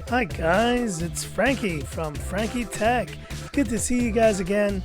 Hi guys, it's Frankie from Frankie Tech. Good to see you guys again.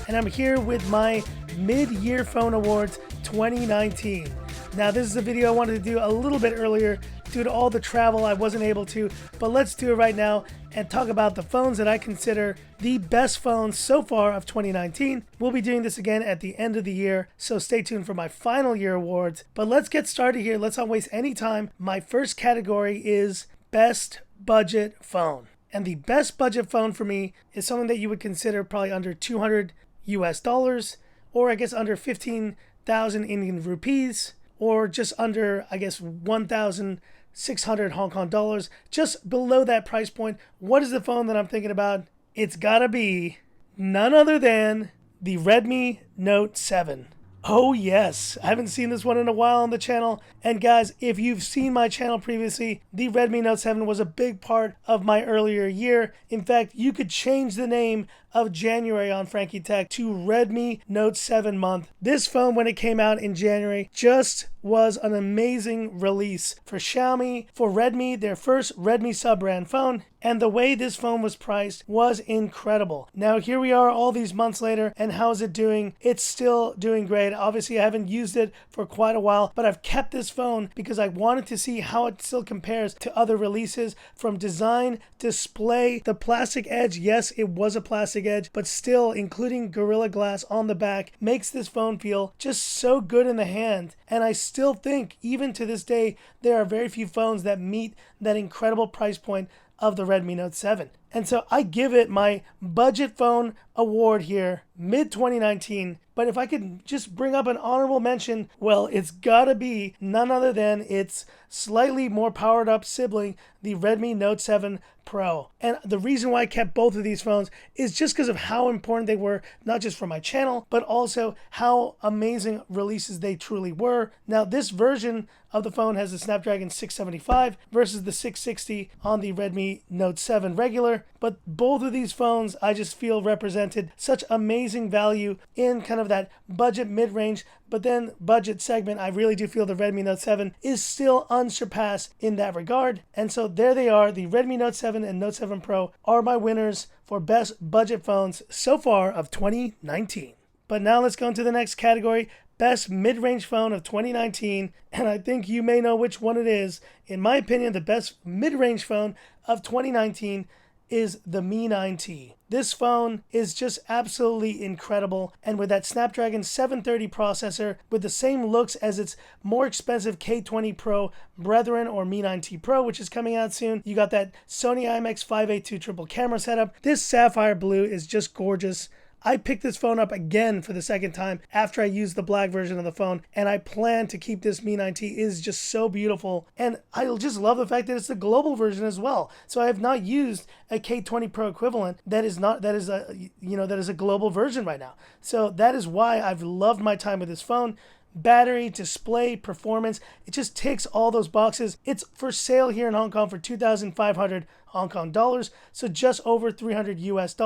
And I'm here with my Mid-Year Phone Awards 2019. Now this is a video I wanted to do a little bit earlier. Due to all the travel, I wasn't able to, but let's do it right now and talk about the phones that I consider the best phones so far of 2019. We'll be doing this again at the end of the year, so stay tuned for my final year awards. But let's get started here. Let's not waste any time. My first category is Best Budget Phone. And the best budget phone for me is something that you would consider probably under $200 US, or I guess under 15,000 Indian rupees, or just under, I guess, 1,600 Hong Kong dollars, just below that price point. What is the phone that I'm thinking about? It's gotta be none other than the Redmi Note 7. Oh yes, I haven't seen this one in a while on the channel. And guys, if you've seen my channel previously, the Redmi Note 7 was a big part of my earlier year. In fact, you could change the name of January on Frankie Tech to Redmi Note 7 month. This phone, when it came out in January, just was an amazing release for Xiaomi, for Redmi, their first Redmi sub-brand phone. And the way this phone was priced was incredible. Now here we are all these months later, and how is it doing? It's still doing great. Obviously I haven't used it for quite a while, but I've kept this phone because I wanted to see how it still compares to other releases, from design, display, the plastic edge. Yes, it was a plastic edge, but still, including Gorilla Glass on the back, makes this phone feel just so good in the hand. And I still think, even to this day, there are very few phones that meet that incredible price point of the Redmi Note 7. And so I give it my budget phone award here, mid-2019. But if I could just bring up an honorable mention, well, it's gotta be none other than its slightly more powered up sibling, the Redmi Note 7 Pro. And the reason why I kept both of these phones is just because of how important they were, not just for my channel, but also how amazing releases they truly were. Now, this version of the phone has the Snapdragon 675 versus the 660 on the Redmi Note 7 regular. But both of these phones, I just feel, represented such amazing value in kind of that budget mid-range, but then budget segment. I really do feel the Redmi Note 7 is still unsurpassed in that regard. And so there they are. The Redmi Note 7 and Note 7 Pro are my winners for best budget phones so far of 2019. But now let's go into the next category, best mid-range phone of 2019. And I think you may know which one it is. In my opinion, the best mid-range phone of 2019 is the Mi 9T. This phone is just absolutely incredible, and with that Snapdragon 730 processor, with the same looks as its more expensive K20 Pro brethren, or Mi 9T Pro, which is coming out soon. You got that Sony IMX582 triple camera setup. This sapphire blue is just gorgeous. I picked this phone up again for the second time after I used the black version of the phone, and I plan to keep this Mi 9T. It is just so beautiful, and I just love the fact that it's the global version as well. So I have not used a K20 Pro equivalent that is a global version right now. So that is why I've loved my time with this phone. Battery, display, performance, it just ticks all those boxes. It's for sale here in Hong Kong for 2,500 Hong Kong dollars, so just over $300 US.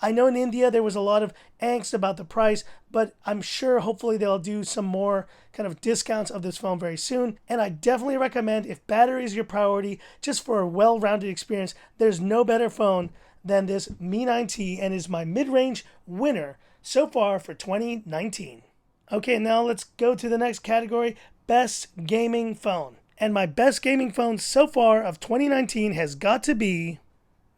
I know in India there was a lot of angst about the price, but I'm sure hopefully they'll do some more kind of discounts of this phone very soon. And I definitely recommend, if battery is your priority, just for a well-rounded experience, there's no better phone than this Mi 9T, and is my mid-range winner so far for 2019. Okay, now let's go to the next category, best gaming phone. And my best gaming phone so far of 2019 has got to be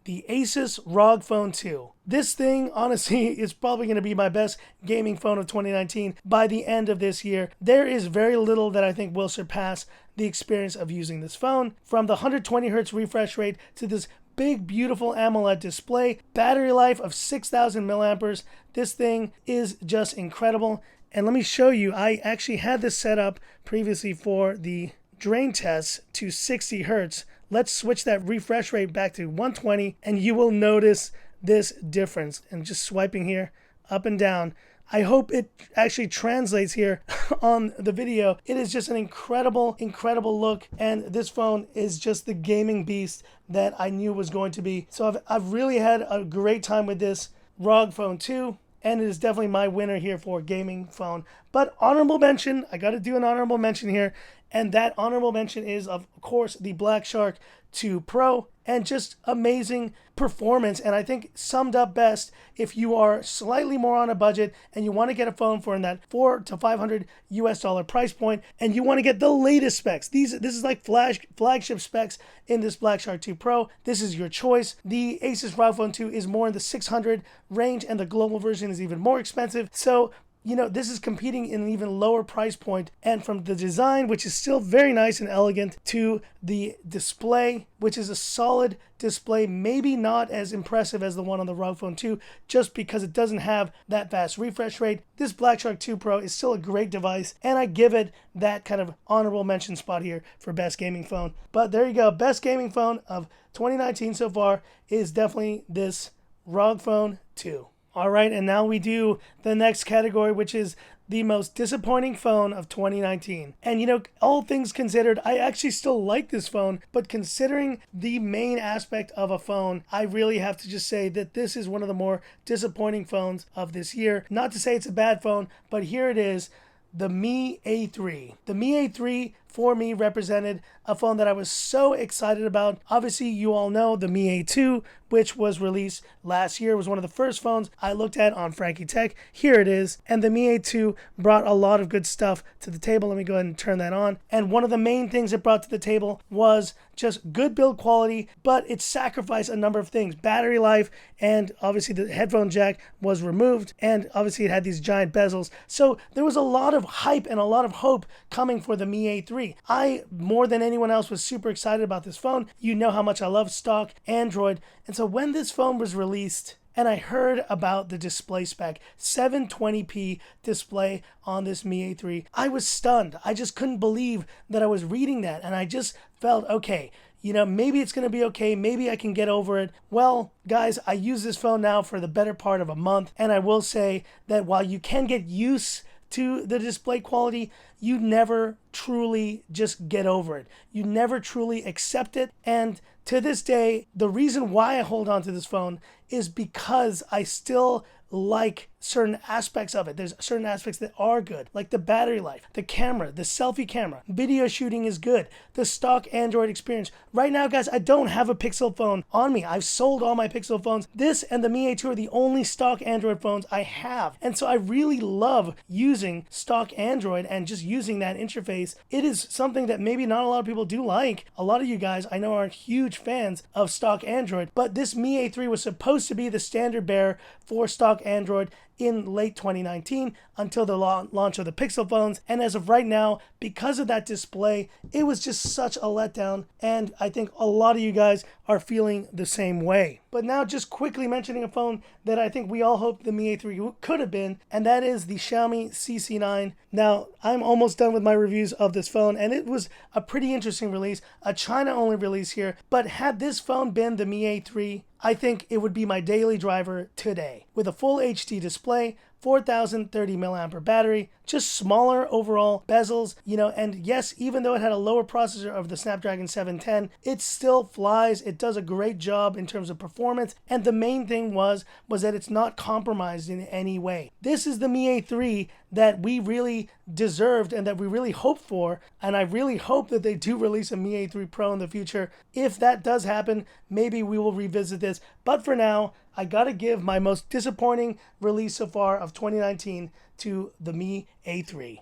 the Asus ROG Phone 2. This thing, honestly, is probably going to be my best gaming phone of 2019 by the end of this year. There is very little that I think will surpass the experience of using this phone. From the 120 Hz refresh rate to this big, beautiful AMOLED display, battery life of 6,000 milliamperes. This thing is just incredible. And let me show you, I actually had this set up previously for the drain test to 60 Hertz. Let's switch that refresh rate back to 120, and you will notice this difference. And just swiping here up and down, I hope it actually translates here on the video. It is just an incredible, incredible look, and this phone is just the gaming beast that I knew was going to be. So I've really had a great time with this ROG Phone 2. and it is definitely my winner here for gaming phone. But honorable mention, I got to do an honorable mention here, and that honorable mention is, of course, the Black Shark 2 Pro, and just amazing performance, and I think summed up best if you are slightly more on a budget and you want to get a phone for in that $400 to $500 price point, and you want to get the latest specs. This is like flagship specs in this Black Shark 2 Pro. This is your choice. The Asus ROG Phone 2 is more in the 600 range, and the global version is even more expensive. So this is competing in an even lower price point. And from the design, which is still very nice and elegant, to the display, which is a solid display, maybe not as impressive as the one on the ROG Phone 2, just because it doesn't have that fast refresh rate. This Black Shark 2 Pro is still a great device, and I give it that kind of honorable mention spot here for best gaming phone. But there you go. Best gaming phone of 2019 so far is definitely this ROG Phone 2. All right, and now we do the next category, which is the most disappointing phone of 2019. And all things considered, I actually still like this phone, but considering the main aspect of a phone, I really have to just say that this is one of the more disappointing phones of this year. Not to say it's a bad phone, but here it is, the Mi A3. The Mi A3 for me represented a phone that I was so excited about. Obviously, you all know the Mi A2, which was released last year, was one of the first phones I looked at on Frankie Tech. Here it is. And the Mi A2 brought a lot of good stuff to the table. Let me go ahead and turn that on. And one of the main things it brought to the table was just good build quality, but it sacrificed a number of things. Battery life, and obviously the headphone jack was removed, and obviously it had these giant bezels. So there was a lot of hype and a lot of hope coming for the Mi A3. I, more than anyone else, was super excited about this phone. You know how much I love stock Android. And so when this phone was released, and I heard about the display spec, 720p display on this Mi A3, I was stunned. I just couldn't believe that I was reading that. And I just felt, okay, maybe it's going to be okay. Maybe I can get over it. Well, guys, I use this phone now for the better part of a month. And I will say that while you can get used to the display quality, you never truly just get over it. You never truly accept it. And to this day, the reason why I hold on to this phone is because I still like certain aspects of it. There's certain aspects that are good, like the battery life, the camera, the selfie camera, video shooting is good, the stock Android experience. Right now, guys, I don't have a Pixel phone on me. I've sold all my Pixel phones. This and the Mi A2 are the only stock Android phones I have. And so I really love using stock Android and just using that interface. It is something that maybe not a lot of people do like. A lot of you guys I know aren't huge fans of stock Android, but this Mi A3 was supposed to be the standard bearer for stock Android in late 2019 until the launch of the Pixel phones. And as of right now, because of that display, it was just such a letdown. And I think a lot of you guys are feeling the same way. But now just quickly mentioning a phone that I think we all hoped the Mi A3 could have been, and that is the Xiaomi CC9. Now, I'm almost done with my reviews of this phone, and it was a pretty interesting release, a China-only release here. But had this phone been the Mi A3, I think it would be my daily driver today. With a full HD display, 4,030 mAh battery, just smaller overall bezels, and yes, even though it had a lower processor of the Snapdragon 710, it still flies. It does a great job in terms of performance, and the main thing was that it's not compromised in any way. This is the Mi A3 that we really deserved and that we really hoped for, and I really hope that they do release a Mi A3 Pro in the future. If that does happen, maybe we will revisit this, but for now, I gotta give my most disappointing release so far of 2019 to the Mi A3.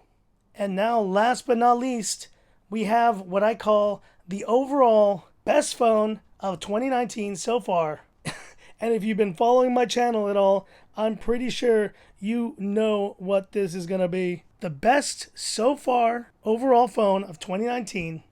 And now, last but not least, we have what I call the overall best phone of 2019 so far. And if you've been following my channel at all, I'm pretty sure you know what this is gonna be. The best so far overall phone of 2019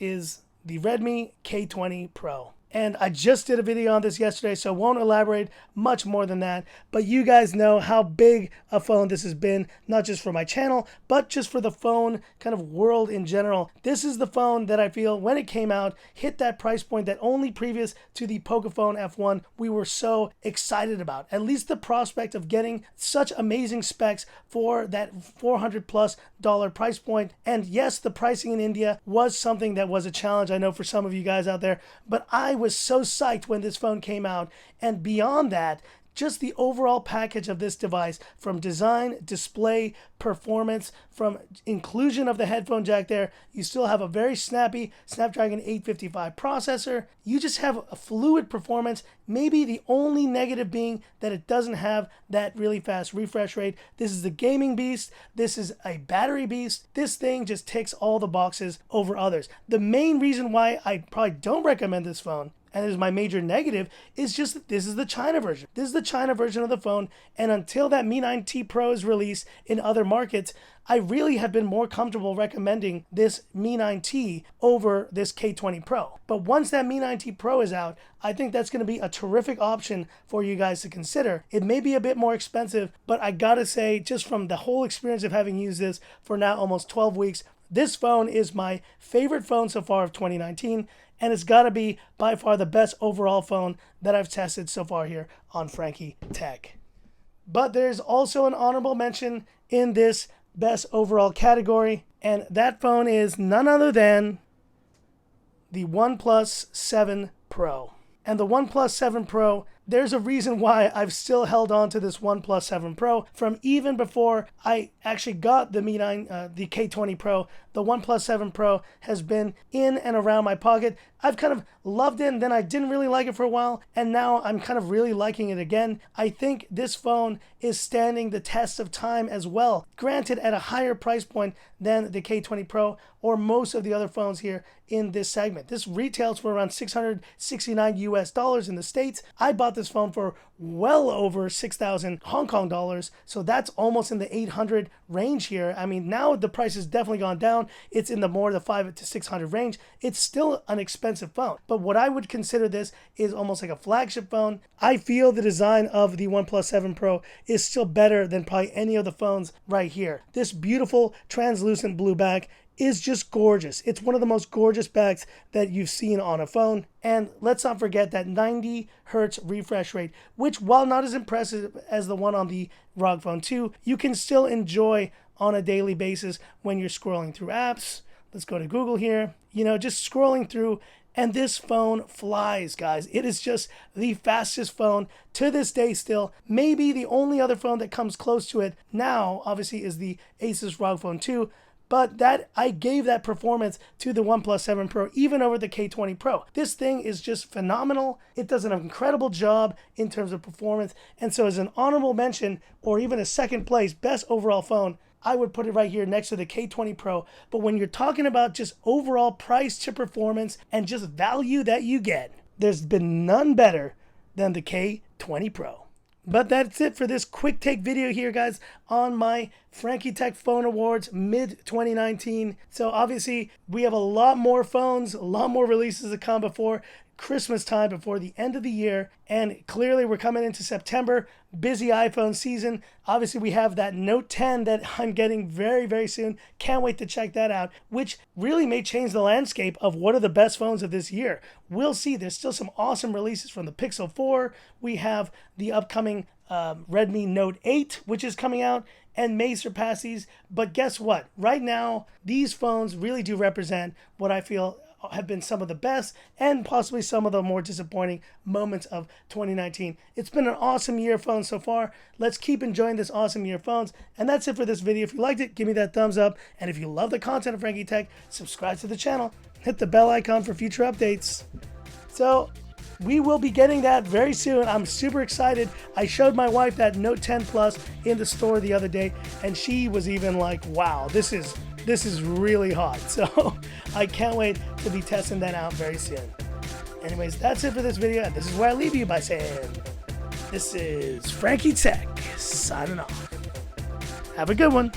is the Redmi K20 Pro. And I just did a video on this yesterday, so I won't elaborate much more than that. But you guys know how big a phone this has been, not just for my channel, but just for the phone kind of world in general. This is the phone that I feel, when it came out, hit that price point that only previous to the Pocophone F1 we were so excited about. At least the prospect of getting such amazing specs for that $400+ price point. And yes, the pricing in India was something that was a challenge, I know, for some of you guys out there, but I was so psyched when this phone came out. And beyond that, just the overall package of this device, from design, display, performance, from inclusion of the headphone jack there, you still have a very snappy Snapdragon 855 processor. You just have a fluid performance. Maybe the only negative being that it doesn't have that really fast refresh rate. This is the gaming beast. This is a battery beast. This thing just ticks all the boxes over others. The main reason why I probably don't recommend this phone, and it is my major negative, is just that this is the China version. This is the China version of the phone, and until that Mi 9T Pro is released in other markets, I really have been more comfortable recommending this Mi 9T over this K20 Pro. But once that Mi 9T Pro is out, I think that's going to be a terrific option for you guys to consider. It may be a bit more expensive, but I gotta say, just from the whole experience of having used this for now almost 12 weeks, this phone is my favorite phone so far of 2019, and it's got to be by far the best overall phone that I've tested so far here on Frankie Tech. But there's also an honorable mention in this best overall category, and that phone is none other than the OnePlus 7 Pro. And the OnePlus 7 Pro, there's a reason why I've still held on to this OnePlus 7 Pro from even before I actually got the the K20 Pro. The OnePlus 7 Pro has been in and around my pocket. I've kind of loved it, and then I didn't really like it for a while, and now I'm kind of really liking it again. I think this phone is standing the test of time as well. Granted, at a higher price point than the K20 Pro or most of the other phones here in this segment. This retails for around $669 US in the States. I bought this phone for well over 6,000 Hong Kong dollars, so that's almost in the 800 range here. I mean, now the price has definitely gone down. It's in the more the 500 to 600 range. It's still an expensive phone, but what I would consider this is almost like a flagship phone. I feel the design of the OnePlus 7 Pro is still better than probably any of the phones right here. This beautiful translucent blue back is just gorgeous. It's one of the most gorgeous backs that you've seen on a phone. And let's not forget that 90 Hz refresh rate, which, while not as impressive as the one on the ROG Phone 2, you can still enjoy on a daily basis when you're scrolling through apps. Let's go to Google here, just scrolling through, and this phone flies, guys. It is just the fastest phone to this day still. Maybe the only other phone that comes close to it now, obviously, is the Asus ROG Phone 2, but that I gave that performance to the OnePlus 7 Pro, even over the K20 Pro. This thing is just phenomenal. It does an incredible job in terms of performance. And so as an honorable mention, or even a second place, best overall phone, I would put it right here next to the K20 Pro. But when you're talking about just overall price to performance and just value that you get, there's been none better than the K20 Pro. But that's it for this quick take video here, guys, on my Frankie Tech Phone Awards mid-2019. So obviously, we have a lot more phones, a lot more releases to come before Christmas time, before the end of the year. And clearly, we're coming into September, busy iPhone season. Obviously, we have that Note 10 that I'm getting very, very soon. Can't wait to check that out, which really may change the landscape of what are the best phones of this year. We'll see. There's still some awesome releases from the Pixel 4. We have the upcoming Redmi Note 8, which is coming out and may surpass these. But guess what? Right now, these phones really do represent what I feel have been some of the best and possibly some of the more disappointing moments of 2019. It's been an awesome year of phones so far. Let's keep enjoying this awesome year of phones. And that's it for this video. If you liked it, give me that thumbs up. And if you love the content of Frankie Tech, subscribe to the channel. Hit the bell icon for future updates. So we will be getting that very soon. I'm super excited. I showed my wife that Note 10 Plus in the store the other day, and she was even like, wow, this is really hot. So I can't wait to be testing that out very soon. Anyways, that's it for this video, and this is where I leave you by saying, this is Frankie Tech signing off. Have a good one.